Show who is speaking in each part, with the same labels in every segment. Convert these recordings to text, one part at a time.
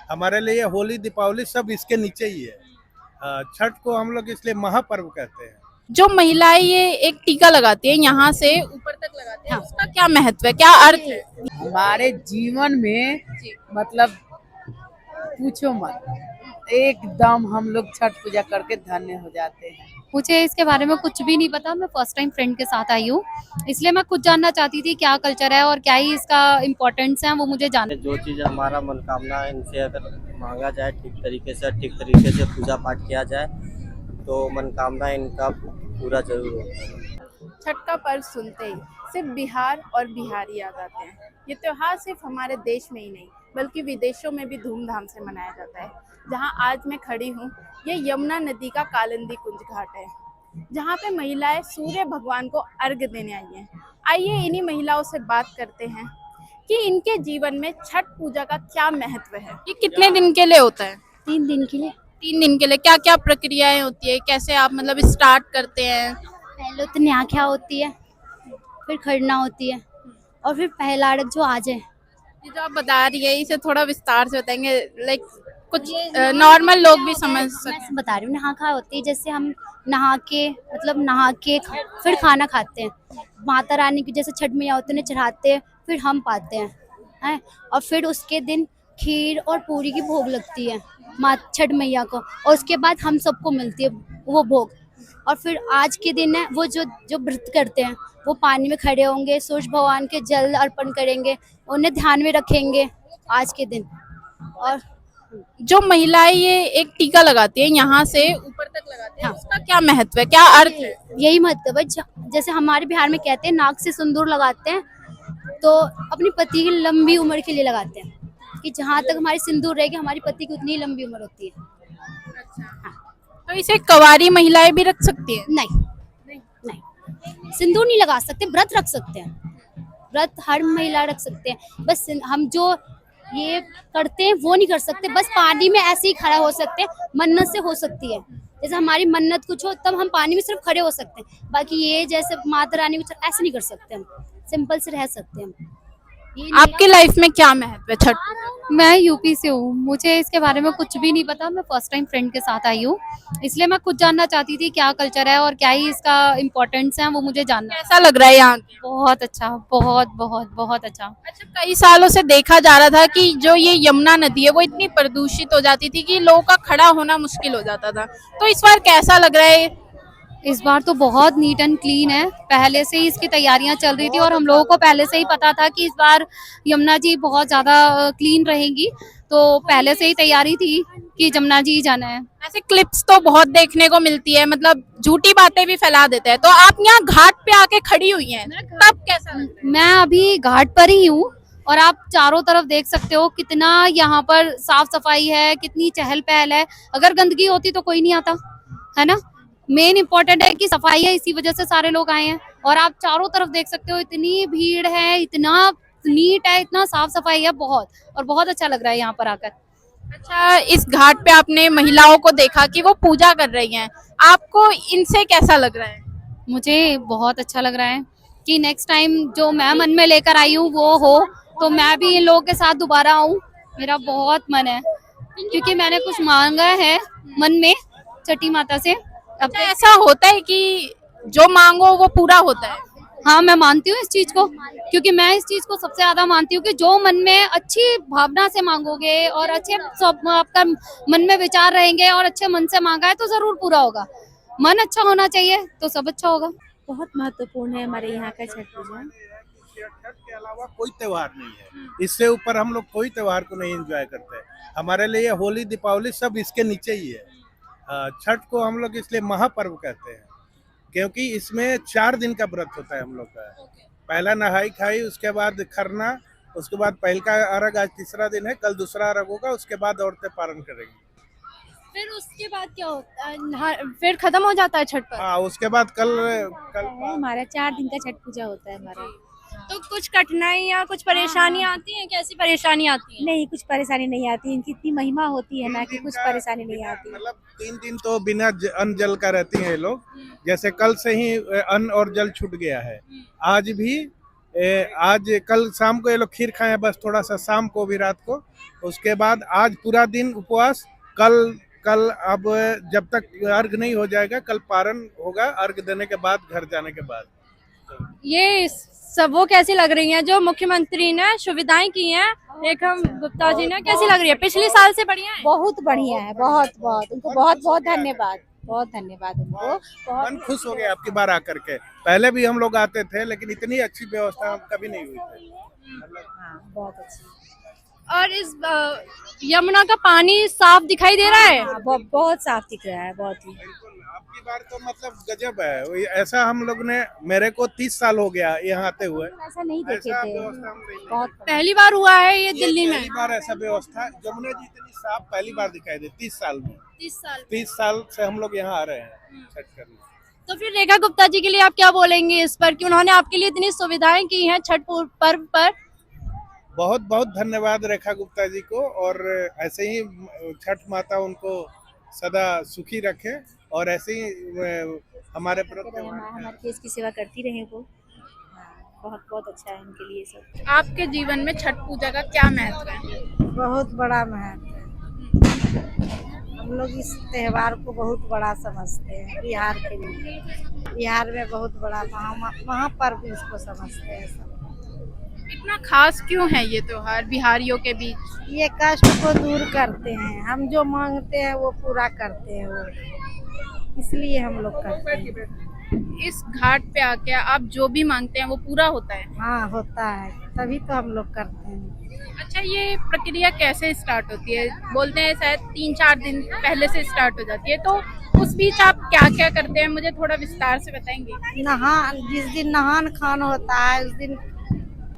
Speaker 1: हमारे लिए होली दीपावली सब इसके नीचे ही है। छठ को हम लोग इसलिए महापर्व कहते हैं।
Speaker 2: जो महिलाएं ये एक टीका लगाती है यहाँ से ऊपर तक लगाती है,
Speaker 3: हाँ।
Speaker 2: उसका क्या महत्व है, क्या अर्थ है?
Speaker 3: हमारे जीवन में मतलब पूछो मत, एकदम हम लोग छठ पूजा करके धन्य हो जाते हैं।
Speaker 4: मुझे इसके बारे में कुछ भी नहीं पता। मैं फर्स्ट टाइम फ्रेंड के साथ आई हूँ, इसलिए मैं खुद जानना चाहती थी क्या कल्चर है और क्या ही इसका इम्पोर्टेंस है, वो मुझे जानना।
Speaker 5: जो चीज़ हमारा मनोकामना है इनसे अगर मांगा जाए ठीक तरीके से पूजा पाठ किया जाए तो मनोकामना इनका पूरा जरूर होता है।
Speaker 6: छठ का पर्व सुनते ही सिर्फ बिहार और बिहारी याद आते हैं। ये त्योहार सिर्फ हमारे देश में ही नहीं बल्कि विदेशों में भी धूमधाम से मनाया जाता है। जहां आज मैं खड़ी हूं, ये यमुना नदी का कालिंदी कुंज घाट है, जहां पे महिलाएं सूर्य भगवान को अर्घ्य देने आई हैं। आइए इन्हीं महिलाओं से बात करते हैं कि इनके जीवन में छठ पूजा का क्या महत्व है।
Speaker 2: ये कितने दिन के लिए होता है?
Speaker 4: 3 दिन के लिए।
Speaker 2: 3 दिन के लिए क्या क्या प्रक्रियाएं होती है, कैसे आप मतलब स्टार्ट करते हैं?
Speaker 4: पहले तो न्याख्या होती है, फिर खरना होती है और फिर पहला अर्घ जो आज है।
Speaker 2: ये जो आप बता रही है इसे थोड़ा विस्तार से बताएंगे, लाइक कुछ नॉर्मल लोग भी समझ
Speaker 4: मैं
Speaker 2: सकें।
Speaker 4: बता रही हूँ, नहा खा होती है। जैसे हम नहा के फिर खाना खाते हैं, माता रानी की जैसे छठ मैया होती है उन्हें चढ़ाते हैं, फिर हम पाते हैं और फिर उसके दिन खीर और पूरी की भोग लगती है माँ छठ मैया को, और उसके बाद हम सबको मिलती है वो भोग। और फिर आज के दिन है वो जो जो व्रत करते हैं वो पानी में खड़े होंगे, सूर्य भगवान के जल अर्पण करेंगे, उन्हें ध्यान में रखेंगे आज के दिन। और
Speaker 2: जो महिलाएं ये एक टीका लगाती है यहाँ से ऊपर तक लगाती है,
Speaker 4: हाँ।
Speaker 2: उसका क्या महत्व है, क्या अर्थ है?
Speaker 4: यही मतलब है, जैसे हमारे बिहार में कहते हैं नाक से सिंदूर लगाते हैं, तो अपनी पति की लंबी उम्र के लिए लगाते हैं कि जहाँ तक हमारी सिंदूर रहेगी हमारी पति की उतनी लंबी उम्र होती है।
Speaker 2: तो इसे कवारी महिलाएं भी रख सकती है?
Speaker 4: नहीं नहीं, सिंदूर नहीं लगा सकते, व्रत रख सकते हैं। व्रत हर महिला रख सकते हैं, बस हम जो ये करते हैं वो नहीं कर सकते। बस पानी में ऐसे ही खड़ा हो सकते हैं, मन्नत से हो सकती है। जैसे हमारी मन्नत कुछ हो तब हम पानी में सिर्फ खड़े हो सकते हैं, बाकी ये जैसे माता रानी कुछ ऐसे नहीं कर सकते। हम सिंपल से रह सकते हैं।
Speaker 2: आपकी लाइफ में क्या महत्व है छठ पूजा?
Speaker 4: मैं यूपी से हूँ, मुझे इसके बारे में कुछ भी नहीं पता। मैं फर्स्ट टाइम फ्रेंड के साथ आई हूँ, इसलिए मैं खुद जानना चाहती थी क्या कल्चर है और क्या ही इसका इम्पोर्टेंस है, वो मुझे जानना है।
Speaker 2: कैसा लग रहा है यहाँ के?
Speaker 4: बहुत अच्छा, बहुत बहुत बहुत अच्छा।
Speaker 2: अच्छा, कई सालों से देखा जा रहा था कि जो ये यमुना नदी है वो इतनी प्रदूषित हो जाती थी कि लोगों का खड़ा होना मुश्किल हो जाता था, तो इस बार कैसा लग रहा है?
Speaker 4: इस बार तो बहुत नीट एंड क्लीन है, पहले से ही इसकी तैयारियां चल रही थी और हम लोगों को पहले से ही पता था कि इस बार यमुना जी बहुत ज्यादा क्लीन रहेंगी, तो पहले से ही तैयारी थी कि यमुना जी जाना है।
Speaker 2: ऐसे क्लिप्स तो बहुत देखने को मिलती है, मतलब झूठी बातें भी फैला देते हैं, तो आप यहाँ घाट पे आके खड़ी हुई हैं, तब कैसा लग रहा है?
Speaker 4: मैं अभी घाट पर ही हूँ और आप चारों तरफ देख सकते हो कितना यहाँ पर साफ सफाई है, कितनी चहल पहल है। अगर गंदगी होती तो कोई नहीं आता, है ना। मेन इम्पोर्टेंट है कि सफाई है, इसी वजह से सारे लोग आए हैं। और आप चारों तरफ देख सकते हो इतनी भीड़ है, इतना नीट है, इतना साफ सफाई है बहुत, और बहुत अच्छा लग रहा है यहाँ पर आकर।
Speaker 2: अच्छा, इस घाट पे आपने महिलाओं को देखा कि वो पूजा कर रही हैं, आपको इनसे कैसा लग रहा है?
Speaker 4: मुझे बहुत अच्छा लग रहा है कि नेक्स्ट टाइम जो मैं मन में लेकर आई हूँ वो हो, तो मैं भी इन लोगों के साथ दोबारा आऊँ। मेरा बहुत मन है क्योंकि मैंने कुछ मांगा है मन में छठी माता से। अब
Speaker 2: अच्छा, ऐसा होता है कि जो मांगो वो पूरा होता है?
Speaker 4: हाँ, मैं मानती हूँ इस चीज को, क्योंकि मैं इस चीज को सबसे ज्यादा मानती हूँ कि जो मन में अच्छी भावना से मांगोगे और अच्छे सब आपका मन में विचार रहेंगे और अच्छे मन से मांगा है तो जरूर पूरा होगा। मन अच्छा होना चाहिए तो सब अच्छा होगा।
Speaker 6: बहुत महत्वपूर्ण है हमारे यहाँ का छठ पूजा।
Speaker 1: छठ के अलावा कोई त्योहार नहीं है, इससे ऊपर हम लोग कोई त्योहार को नहीं एंजॉय करते। हमारे लिए होली दीपावली सब इसके नीचे ही है। छठ को हम लोग इसलिए महापर्व कहते हैं क्योंकि इसमें 4 दिन का व्रत होता है हम लोग का। पहला नहाई खाई, उसके बाद खरना, उसके बाद पहल का अर्घ आज तीसरा दिन है, कल दूसरा अर्घ होगा, उसके बाद औरतें पारण करेंगी।
Speaker 6: फिर उसके बाद क्या होता है, फिर खत्म हो जाता है छठ पर?
Speaker 1: हाँ, उसके बाद कल
Speaker 6: हमारा 4 दिन का छठ पूजा होता है हमारा। तो कुछ कठिनाइयाँ, कुछ परेशानियाँ आती हैं? कैसी परेशानी आती है?
Speaker 7: नहीं, कुछ परेशानी नहीं आती। इनकी इतनी महिमा होती है ना कि कुछ परेशानी नहीं आती।
Speaker 1: मतलब 3 दिन तो बिना अन्न जल का रहती हैं ये लोग। जैसे कल से ही अन्न और जल छूट गया है, आज भी आज कल शाम को ये लोग खीर खाए हैं, बस थोड़ा सा शाम को भी, रात को। उसके बाद आज पूरा दिन उपवास। कल अब जब तक अर्घ नहीं हो जाएगा, कल पारण होगा अर्घ देने के बाद, घर जाने के बाद।
Speaker 8: ये सब वो कैसी लग रही हैं जो मुख्यमंत्री ने सुविधाएं की हैं रेखा गुप्ता जी ने, कैसी लग रही है? पिछले साल से बढ़िया है?
Speaker 7: बहुत बढ़िया है, बहुत बहुत उनको बहुत बहुत धन्यवाद, बहुत धन्यवाद उनको।
Speaker 1: मन खुश हो गया आपकी बार आकर के। पहले भी हम लोग आते थे, लेकिन इतनी अच्छी व्यवस्था कभी नहीं हुई थी।
Speaker 7: बहुत अच्छी,
Speaker 8: और इस यमुना का पानी साफ दिखाई दे रहा है?
Speaker 7: बहुत साफ दिख रहा है, बहुत ही।
Speaker 1: आपकी बार तो मतलब गजब है। ऐसा हम लोग ने, मेरे को 30 साल हो गया यहाँ आते हुए,
Speaker 7: ऐसा नहीं देखे
Speaker 1: ऐसा
Speaker 7: थे,
Speaker 1: व्यवस्था हम नहीं।
Speaker 7: बहुत
Speaker 8: पहली बार हुआ है ये दिल्ली में?
Speaker 1: पहली बार ऐसा व्यवस्था, जमुना जी इतनी साफ पहली बार दिखाई दे 30 साल में।
Speaker 8: 30
Speaker 1: साल से हम लोग यहाँ आ रहे हैं छठ करने।
Speaker 8: तो फिर रेखा गुप्ता जी के लिए आप क्या बोलेंगे इस पर कि उन्होंने आपके लिए इतनी सुविधाएं की हैं छठ पर्व पर?
Speaker 1: बहुत बहुत धन्यवाद रेखा गुप्ता जी को, और ऐसे ही छठ माता उनको सदा सुखी रखे, और ऐसे ही हमारे
Speaker 7: हमारे देश की सेवा करती रहे वो। बहुत बहुत अच्छा है उनके लिए सब।
Speaker 2: आपके जीवन में छठ पूजा का क्या महत्व है?
Speaker 9: बहुत बड़ा महत्व है। हम लोग इस त्योहार को बहुत बड़ा समझते हैं बिहार के लिए। बिहार में बहुत बड़ा महापर्व इसको समझते हैं सब।
Speaker 2: इतना खास क्यों है ये त्योहार बिहारियों के बीच?
Speaker 9: ये कष्ट को दूर करते हैं, हम जो मांगते हैं वो पूरा करते हैं वो, इसलिए हम लोग करते हैं।
Speaker 2: इस घाट पे आके आप जो भी मांगते हैं वो पूरा होता है?
Speaker 9: हाँ होता है, तभी तो हम लोग करते हैं।
Speaker 2: अच्छा, ये प्रक्रिया कैसे स्टार्ट होती है? बोलते हैं शायद 3-4 दिन पहले से स्टार्ट हो जाती है, तो उस बीच आप क्या क्या करते हैं, मुझे थोड़ा विस्तार से बताएंगे?
Speaker 9: जिस दिन नहान खान होता है उस दिन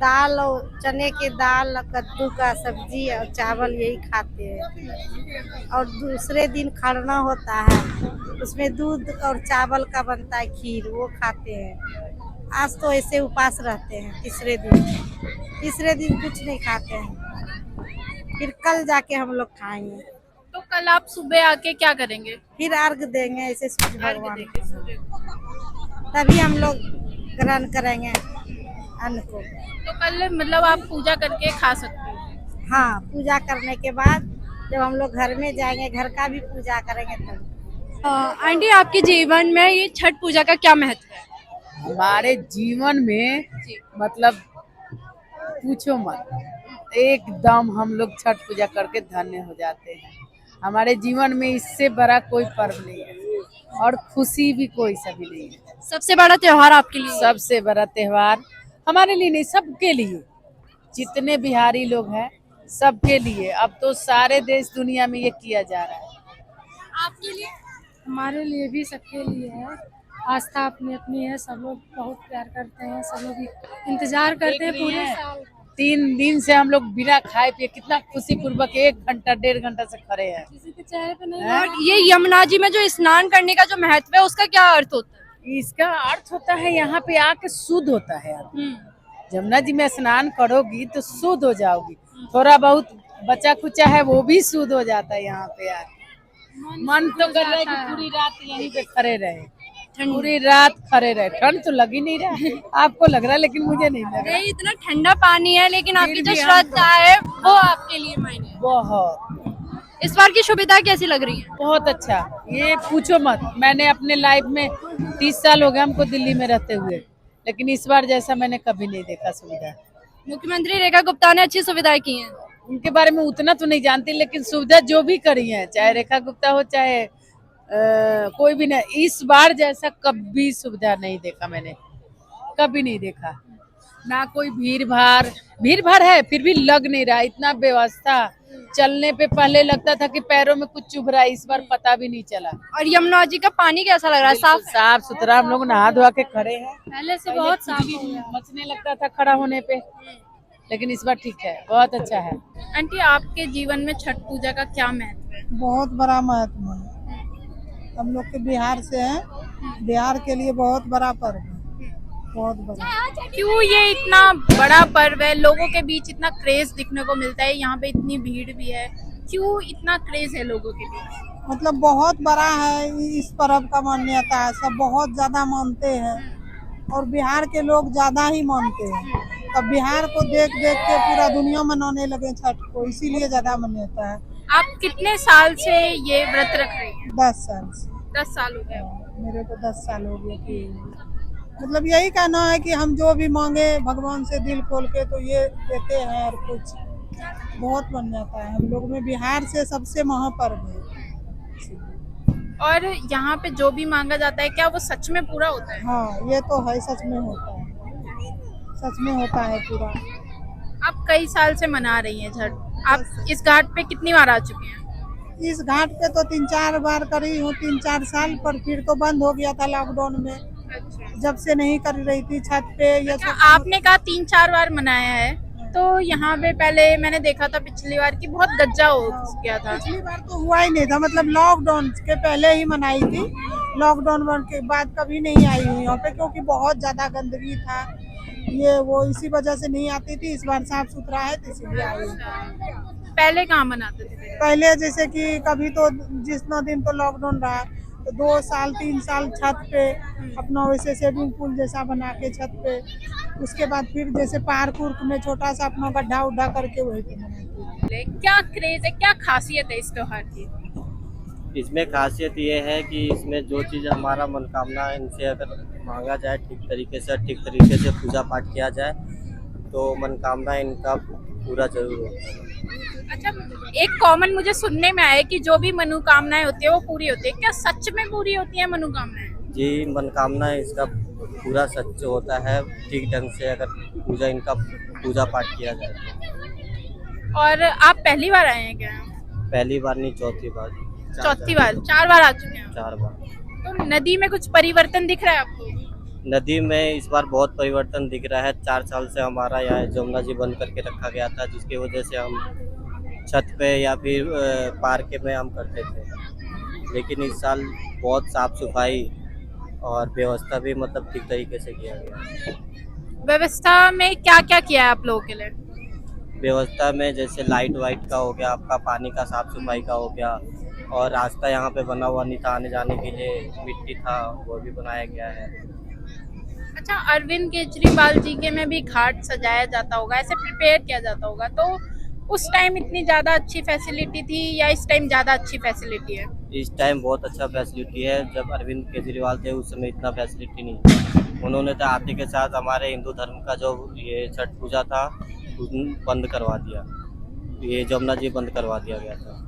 Speaker 9: दाल और चने के दाल, कद्दू का सब्जी और चावल यही खाते हैं। और दूसरे दिन खरना होता है, उसमें दूध और चावल का बनता है खीर, वो खाते हैं। आज तो ऐसे उपास रहते हैं। तीसरे दिन कुछ नहीं खाते हैं, फिर कल जाके हम लोग खाएंगे।
Speaker 2: तो कल आप सुबह आके क्या करेंगे?
Speaker 9: फिर अर्घ देंगे ऐसे सूर्य
Speaker 2: अर्घ
Speaker 9: भगवान
Speaker 2: देंगे सूर्य को।
Speaker 9: को। तभी हम लोग ग्रहण करेंगे अन्न को।
Speaker 2: तो कल मतलब आप पूजा करके खा सकते हो?
Speaker 9: हाँ, पूजा करने के बाद जब हम लोग घर में जाएंगे, घर का भी पूजा करेंगे तब।
Speaker 8: आंटी, आपके जीवन में ये छठ पूजा का क्या महत्व है?
Speaker 3: हमारे जीवन में मतलब पूछो मत, एकदम हम लोग छठ पूजा करके धन्य हो जाते हैं। हमारे जीवन में इससे बड़ा कोई पर्व नहीं है, और खुशी भी कोई सभी नहीं है।
Speaker 8: सबसे बड़ा त्योहार आपके लिए?
Speaker 3: सबसे बड़ा त्योहार हमारे लिए नहीं, सबके लिए, जितने बिहारी लोग हैं सबके लिए। अब तो सारे देश दुनिया में ये किया जा रहा है।
Speaker 8: आपके लिए?
Speaker 10: हमारे लिए भी, सबके लिए है। आस्था अपनी अपनी है, सब लोग बहुत प्यार करते हैं, सब लोग इंतजार करते हैं पूरे साल।
Speaker 3: 3 दिन से हम लोग बिना खाए पिए कितना खुशी पूर्वक 1 घंटा 1.5 घंटा से खड़े हैं।
Speaker 10: किसी के चेहरे पे नहीं।
Speaker 8: और ये यमुना जी में जो स्नान करने का जो महत्व है उसका क्या अर्थ होता है?
Speaker 3: इसका अर्थ होता है यहाँ पे आके शुद्ध होता है। यमुना जी में स्नान करोगी तो शुद्ध हो जाओगी। थोड़ा बहुत बचा कुचा है वो भी शुद्ध हो जाता है यहाँ पे आके। मन तो कर रहा है कि पूरी रात यहीं पे खड़े रहे, पूरी रात खड़े रहे। ठंड तो लग ही नहीं रहा, आपको लग रहा है लेकिन मुझे नहीं लग रहा।
Speaker 8: इतना ठंडा पानी है, लेकिन आपकी जो श्रद्धा है वो आपके लिए मायने है।
Speaker 3: बहुत।
Speaker 8: इस बार की सुविधा कैसी लग रही है?
Speaker 3: बहुत अच्छा, ये पूछो मत। मैंने अपने लाइफ में 30 साल हो गए हमको दिल्ली में रहते हुए, लेकिन इस बार जैसा मैंने कभी नहीं देखा सुविधा।
Speaker 8: मुख्यमंत्री रेखा गुप्ता ने अच्छी सुविधाएं की हैं।
Speaker 3: उनके बारे में उतना तो नहीं जानती, लेकिन सुविधा जो भी करी है, चाहे रेखा गुप्ता हो चाहे कोई भी नहीं, इस बार जैसा कभी सुविधा नहीं देखा मैंने, कभी नहीं देखा। ना कोई भीड़ भाड़ है फिर भी लग नहीं रहा, इतना व्यवस्था। चलने पे पहले लगता था कि पैरों में कुछ चुभ रहा है, इस बार पता भी नहीं चला।
Speaker 8: और यमुना जी का पानी कैसा लग रहा है?
Speaker 3: साफ सुथरा, हम लोग नहा धोआ के खड़े हैं।
Speaker 10: पहले से बहुत साफ हो गया।
Speaker 3: मचने लगता था खड़ा होने पे, लेकिन इस बार ठीक है, बहुत अच्छा है।
Speaker 2: आंटी, आपके जीवन में छठ पूजा का क्या महत्व है?
Speaker 9: बहुत बड़ा महत्व है। हम लोग के बिहार से हैं, बिहार के लिए बहुत बड़ा पर्व है, बहुत बड़ा।
Speaker 2: क्यों ये इतना बड़ा पर्व है? लोगों के बीच इतना क्रेज दिखने को मिलता है, यहाँ पे इतनी भीड़ भी है, क्यों इतना क्रेज है लोगों के बीच?
Speaker 9: मतलब बहुत बड़ा है, इस पर्व का मान्यता है, सब बहुत ज्यादा मानते हैं, और बिहार के लोग ज्यादा ही मानते हैं। अब बिहार को देख देख के पूरा दुनिया मनाने लगे छठ को, इसीलिए ज्यादा मनाता है।
Speaker 2: आप कितने साल से ये व्रत रख रही हैं?
Speaker 9: 10 साल से।
Speaker 2: 10 साल हो गए।
Speaker 9: मेरे को 10 साल हो गए कि मतलब यही कहना है कि हम जो भी मांगे भगवान से दिल खोल के तो ये देते हैं, और कुछ बहुत बन जाता है। हम लोग में बिहार से सबसे महापर्व है।
Speaker 2: और यहाँ पे जो भी मांगा जाता है क्या वो सच में पूरा होता है?
Speaker 9: हाँ, ये तो है, सच में होता है, सच में होता है पूरा।
Speaker 2: आप कई साल से मना रही हैं छठ। आप इस घाट पे कितनी बार आ चुके हैं?
Speaker 9: इस घाट पे तो 3-4 बार करी हूँ, 3-4 साल, पर फिर तो बंद हो गया था लॉकडाउन में। जब से नहीं कर रही थी छठ पे।
Speaker 2: अच्छा, आपने कहा 3-4 बार मनाया है, तो यहाँ पे पहले मैंने देखा था पिछली बार की बहुत गज्जा हो गया था।
Speaker 9: पिछली बार तो हुआ ही नहीं था, मतलब लॉकडाउन के पहले ही मनाई थी। लॉकडाउन के बाद कभी नहीं आई हूँ यहाँ पे, क्योंकि बहुत ज्यादा गंदगी था ये वो, इसी वजह से नहीं आती थी। इस बार साफ सुथरा है तो इसीलिए आई हूँ।
Speaker 2: पहले कहाँ मनाते थे?
Speaker 9: पहले जैसे कि कभी तो जितना दिन तो लॉकडाउन रहा तो 2 साल 3 साल छत पे अपना वैसे स्विमिंग पूल जैसा बना के छत पे, उसके बाद फिर जैसे पार्क उर्क में छोटा सा अपना गड्ढा उड्ढा करके वही पे मनाते।
Speaker 2: क्या क्रेज है, क्या खासियत है इस त्योहार की?
Speaker 5: इसमें खासियत ये है कि इसमें जो चीज़ हमारा मनोकामना है, इनसे अगर मांगा जाए ठीक तरीके से पूजा पाठ किया जाए तो मनोकामना इनका पूरा जरूर होता है।
Speaker 2: अच्छा, एक कॉमन मुझे सुनने में आया है कि जो भी मनोकामनाएं होती है वो पूरी होती है। क्या सच में पूरी होती है मनोकामनाएं?
Speaker 5: जी, मनोकामना इसका पूरा सच होता है ठीक ढंग से अगर पूजा पाठ किया जाए तो।
Speaker 2: और आप पहली बार आए हैं क्या?
Speaker 5: पहली बार नहीं, चौथी बार।
Speaker 2: चौथी बार? 4 बार आ चुके हैं?
Speaker 5: 4 बार।
Speaker 2: तो नदी में कुछ परिवर्तन दिख रहा है आपको?
Speaker 5: नदी में इस बार बहुत परिवर्तन दिख रहा है। 4 साल से हमारा यहाँ जमुना जी बंद करके रखा गया था, जिसकी वजह से हम छत पे या फिर पार्क में हम करते थे, लेकिन इस साल बहुत साफ सफाई और व्यवस्था भी मतलब ठीक तरीके से किया गया।
Speaker 2: व्यवस्था में क्या क्या किया है आप लोगों के लिए?
Speaker 5: व्यवस्था में जैसे लाइट वाइट का हो गया, आपका पानी का साफ सफाई का हो गया, और रास्ता यहाँ पे बना हुआ नहीं था आने जाने के लिए, मिट्टी था वो भी बनाया गया है।
Speaker 2: अच्छा, अरविंद केजरीवाल जी के में भी घाट सजाया जाता होगा, ऐसे प्रिपेयर किया जाता होगा, तो उस टाइम इतनी ज्यादा अच्छी फैसिलिटी थी या इस टाइम ज्यादा अच्छी फैसिलिटी है?
Speaker 5: इस टाइम बहुत अच्छा फैसिलिटी है। जब अरविंद केजरीवाल थे उस समय इतना फैसिलिटी नहीं था। उन्होंने तो आते के साथ हमारे हिंदू धर्म का जो ये छठ पूजा था बंद करवा दिया, ये जमुना जी बंद करवा दिया गया था।